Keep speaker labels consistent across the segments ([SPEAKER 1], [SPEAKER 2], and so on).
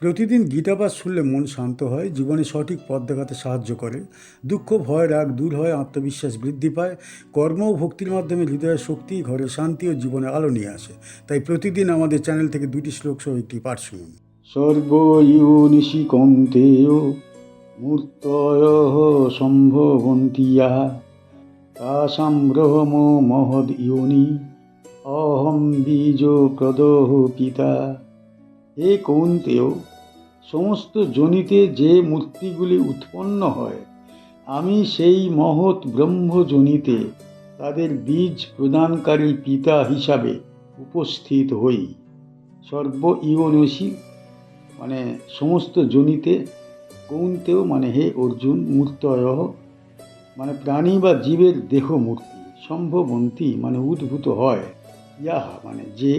[SPEAKER 1] প্রতিদিন গীতাপাঠ শুনলে মন শান্ত হয়, জীবনে সঠিক পথ দেখাতে সাহায্য করে। দুঃখ, ভয়, রাগ দূর হয়, আত্মবিশ্বাস বৃদ্ধি পায়। কর্ম ও ভক্তির মাধ্যমে হৃদয়ের শক্তি, ঘরে শান্তি ও জীবনে আলো নিয়ে আসে। তাই প্রতিদিন আমাদের চ্যানেল থেকে 2টি শ্লোক সহ একটি পাঠ শুনুন। সর্বয়োনিষি কৌন্তেয় মূর্তয়ঃ সম্ভবন্তি ইয়াঃ তাসাং ব্রহ্ম মহদ্ ইয়োনি অহং বীজপ্রদঃ পিতা। হে কৌন্তেয়, সমস্ত যোনিতে যে মূর্তিগুলি উৎপন্ন হয়, আমি সেই মহৎ ব্রহ্মযোনিতে তাদের বীজ প্রদানকারী পিতা হিসাবে উপস্থিত হই। সর্ব ইয়নসি মানে সমস্ত যোনিতে, কৌন্তেয় মানে হে অর্জুন, মূর্তয় মানে প্রাণী বা জীবের দেহ মূর্তি, সম্ভবন্তী মানে উদ্ভূত হয়, ইয়াহ মানে যে,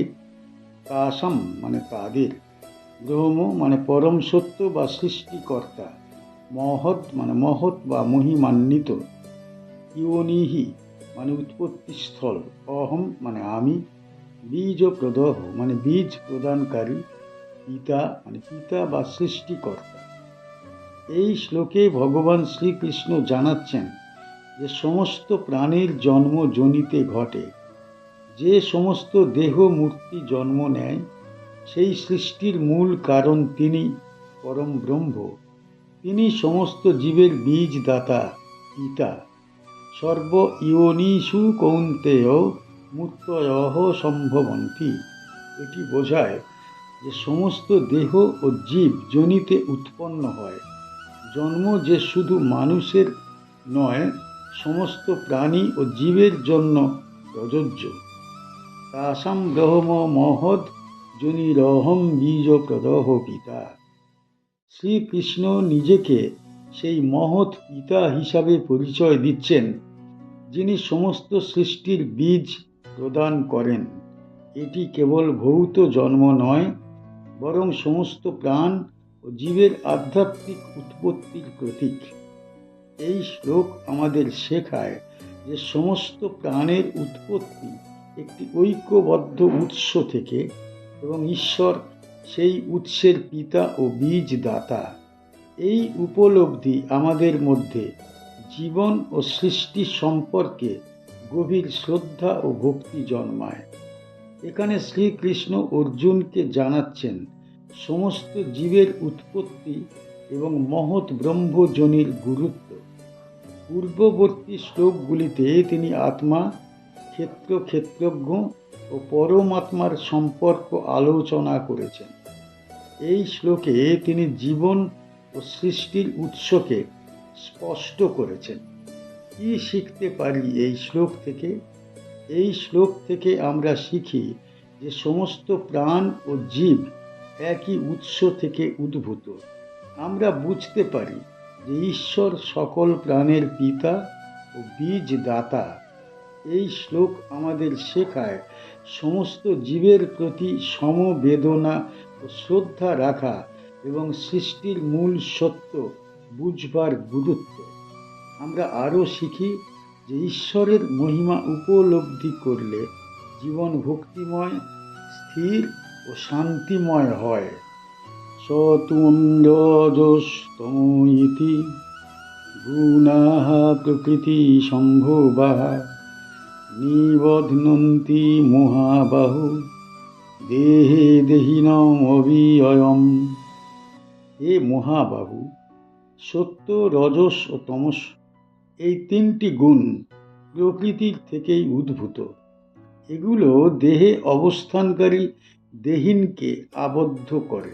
[SPEAKER 1] তাসাম মানে তাদের, ব্রহ্ম মানে পরম সত্য বা সৃষ্টিকর্তা, মহৎ মানে মহৎ বা মহিমান্বিত, ইয়োনিহি মানে উৎপত্তিস্থল, অহম মানে আমি, বীজ প্রদহ মানে বীজ প্রদানকারী, পিতা মানে পিতা বা সৃষ্টিকর্তা। এই শ্লোকে ভগবান শ্রীকৃষ্ণ জানাচ্ছেন যে সমস্ত প্রাণীর জন্ম যোনিতে ঘটে। যে সমস্ত দেহ মূর্তি জন্ম নেয়, সেই সৃষ্টির মূল কারণ তিনি, পরম ব্রহ্ম। তিনি সমস্ত জীবের বীজদাতা, পিতা। সর্ব ইয়োনিষু কৌন্তেয় মূর্তয়ঃ সম্ভবন্তি। এটি বোঝায় যে সমস্ত দেহ ও জীব যোনিতে উৎপন্ন হয়। জন্ম যে শুধু মানুষের নয়, সমস্ত প্রাণী ও জীবের জন্য প্রযোজ্য। তাসাং ব্রহ্ম মহৎ যোনিরহং বীজপ্রদঃ পিতা। শ্রীকৃষ্ণ নিজেকে সেই মহৎ পিতা হিসাবে পরিচয় দিচ্ছেন, যিনি সমস্ত সৃষ্টির বীজ প্রদান করেন। এটি কেবল ভৌত জন্ম নয়, বরং সমস্ত প্রাণ ও জীবের আধ্যাত্মিক উৎপত্তির প্রতীক। এই শ্লোক আমাদের শেখায় যে সমস্ত প্রাণের উৎপত্তি একটি ঐক্যবদ্ধ উৎস থেকে, এবং ঈশ্বর সেই উৎসের পিতা ও বীজদাতা। এই উপলব্ধি আমাদের মধ্যে জীবন ও সৃষ্টি সম্পর্কে গভীর শ্রদ্ধা ও ভক্তি জন্মায়। এখানে শ্রীকৃষ্ণ অর্জুনকে জানাচ্ছেন সমস্ত জীবের উৎপত্তি এবং মহৎ ব্রহ্মযোনির গুরুত্ব। পূর্ববর্তী শ্লোকগুলিতে তিনি আত্মা, ক্ষেত্র, ক্ষেত্রজ্ঞ ও পরমাত্মার সম্পর্ক আলোচনা করেছেন। এই শ্লোকে তিনি জীবন ও সৃষ্টির উৎসকে স্পষ্ট করেছেন। কি শিখতে পারি এই শ্লোক থেকে? এই শ্লোক থেকে আমরা শিখি যে সমস্ত প্রাণ ও জীব একই উৎস থেকে উদ্ভূত। আমরা বুঝতে পারি যে ঈশ্বর সকল প্রাণের পিতা ও বীজদাতা। এই শ্লোক আমাদের শেখায় সমস্ত জীবের প্রতি সমবেদনা ও শ্রদ্ধা রাখা এবং সৃষ্টির মূল সত্য বুঝবার গুরুত্ব। আমরা আরও শিখি যে ঈশ্বরের মহিমা উপলব্ধি করলে জীবন ভক্তিময়, স্থির ও শান্তিময় হয়। সত্ত্বং রজস্তম ইতি গুণাঃ প্রকৃতি সম্ভবাঃ নিবধ্নন্তি মহাবাহু দেহে দেহিনং অবিয়য়ম। হে মহাবাহু, সত্য, রজস ও তমস এই 3টি গুণ প্রকৃতির থেকেই উদ্ভূত। এগুলো দেহে অবস্থানকারী দেহিনকে আবদ্ধ করে।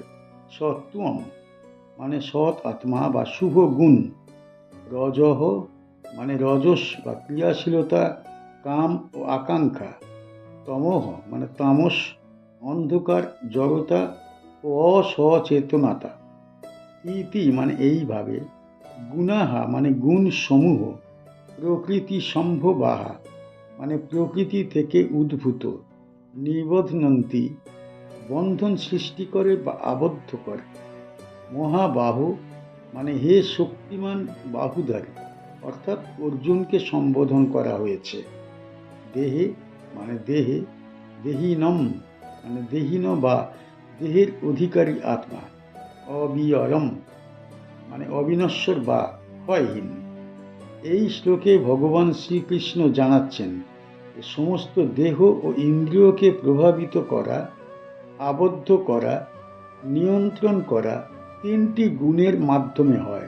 [SPEAKER 1] সত্ত্বম মানে সৎ আত্মা বা শুভ গুণ, রজঃ মানে রজস বা ক্রিয়াশীলতা, কাম ও আকাঙ্ক্ষা, তমঃ মানে তামস, অন্ধকার, জড়তা ও অসচেতনতা, ইতি মানে এইভাবে, গুণাহা মানে গুণ সমূহ, প্রকৃতি সম্ভবাহা মানে প্রকৃতি থেকে উদ্ভূত, নিবধ্নন্তি বন্ধন সৃষ্টি করে বা আবদ্ধ করে, মহাবাহু মানে হে শক্তিমান বাহুধারী, অর্থাৎ অর্জুনকে সম্বোধন করা হয়েছে। দেহে মানে দেহে, দেহিনম মানে দেহিন বা দেহের অধিকারী আত্মা, অবিয়য়ম মানে অবিনশ্বর বা ক্ষয়হীন। এই শ্লোকে ভগবান শ্রীকৃষ্ণ জানাচ্ছেন যে সমস্ত দেহ ও ইন্দ্রিয়কে প্রভাবিত করা, আবদ্ধ করা, নিয়ন্ত্রণ করা তিনটি গুণের মাধ্যমে হয়: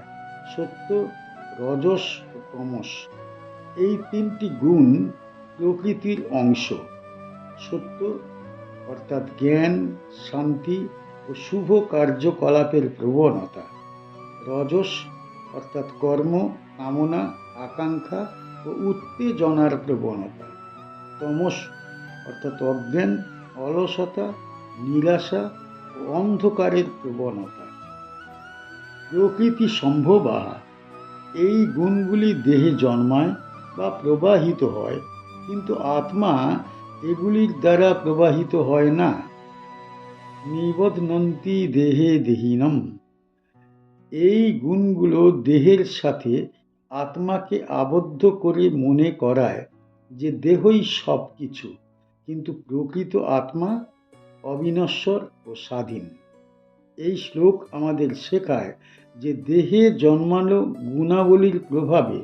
[SPEAKER 1] সত্য, রজস ও তমস। এই তিনটি গুণ প্রকৃতির অংশ। সত্য অর্থাৎ জ্ঞান, শান্তি ও শুভ কার্যকলাপের প্রবণতা। রজস অর্থাৎ কর্ম, কামনা, আকাঙ্ক্ষা ও উত্তেজনার প্রবণতা। তমস অর্থাৎ অজ্ঞান, অলসতা, নিরাশা ও অন্ধকারের প্রবণতা। প্রকৃতি সম্ভবাহা, এই গুণগুলি দেহে জন্মায় বা প্রবাহিত হয়, কিন্তু আত্মা এগুলির দ্বারা প্রবাহিত হয় না। নিবধ্নন্তি দেহে দেহিনম, এই গুণগুলো দেহের সাথে আত্মাকে আবদ্ধ করে মনে করায় যে দেহই সব কিছু, কিন্তু প্রকৃত আত্মা অবিনশ্বর ও স্বাধীন। এই শ্লোক আমাদের শেখায় যে দেহে জন্মানো গুণাবলীর প্রভাবে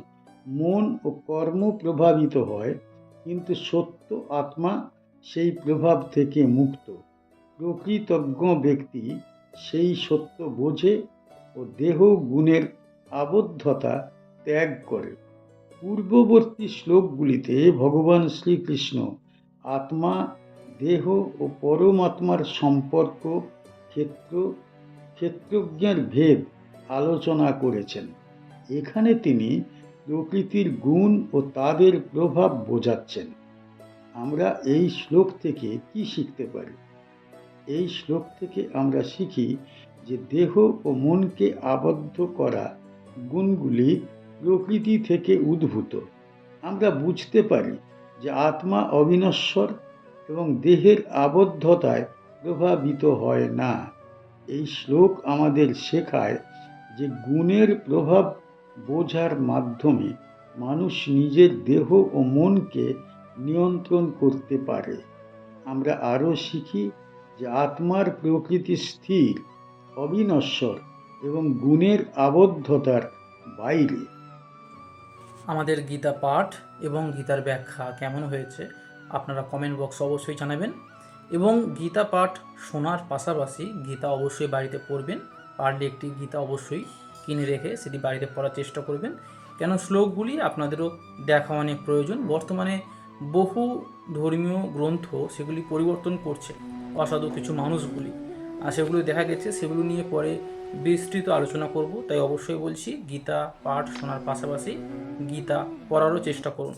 [SPEAKER 1] মন ও কর্ম প্রভাবিত হয়, কিন্তু সত্য আত্মা সেই প্রভাব থেকে মুক্ত। প্রকৃতজ্ঞ ব্যক্তি সেই সত্য বোঝে ও দেহ গুণের আবদ্ধতা ত্যাগ করে। পূর্ববর্তী শ্লোকগুলিতে ভগবান শ্রীকৃষ্ণ আত্মা, দেহ ও পরমাত্মার সম্পর্ক, ক্ষেত্রজ্ঞের ভেদ আলোচনা করেছেন। এখানে তিনি প্রকৃতির গুণ ও তাদের প্রভাব বোঝাচ্ছেন। আমরা এই শ্লোক থেকে কি শিখতে পারি? এই শ্লোক থেকে আমরা শিখি যে দেহ ও মনকে আবদ্ধ করা গুণগুলি প্রকৃতি থেকে উদ্ভূত। আমরা বুঝতে পারি যে আত্মা অবিনশ্বর এবং দেহের আবদ্ধতায় প্রভাবিত হয় না। এই শ্লোক আমাদের শেখায় যে গুণের প্রভাব বোঝার মাধ্যমে মানুষ নিজের দেহ ও মনকে নিয়ন্ত্রণ করতে পারে। আমরা আরও শিখি যে আত্মার প্রকৃতি স্থির, অবিনশ্বর এবং গুণের আবদ্ধতার বাইরে।
[SPEAKER 2] আমাদের গীতা পাঠ এবং গীতার ব্যাখ্যা কেমন হয়েছে আপনারা কমেন্ট বক্সে অবশ্যই জানাবেন, এবং গীতা পাঠ শোনার পাশাপাশি গীতা অবশ্যই বাড়িতে পড়বেন। পারলে একটি গীতা অবশ্যই কিনে রেখে সেটি বাড়িতে পড়ার চেষ্টা করবেন, কেন শ্লোকগুলি আপনাদেরও দেখা অনেক প্রয়োজন। বর্তমানে বহু ধর্মীয় গ্রন্থ সেগুলি পরিবর্তন করছে অসাধু কিছু মানুষগুলি, আর সেগুলো দেখা গেছে, সেগুলো নিয়ে পরে বিস্তৃত আলোচনা করব। তাই অবশ্যই বলছি গীতা পাঠ শোনার পাশাপাশি গীতা পড়ারও চেষ্টা করুন।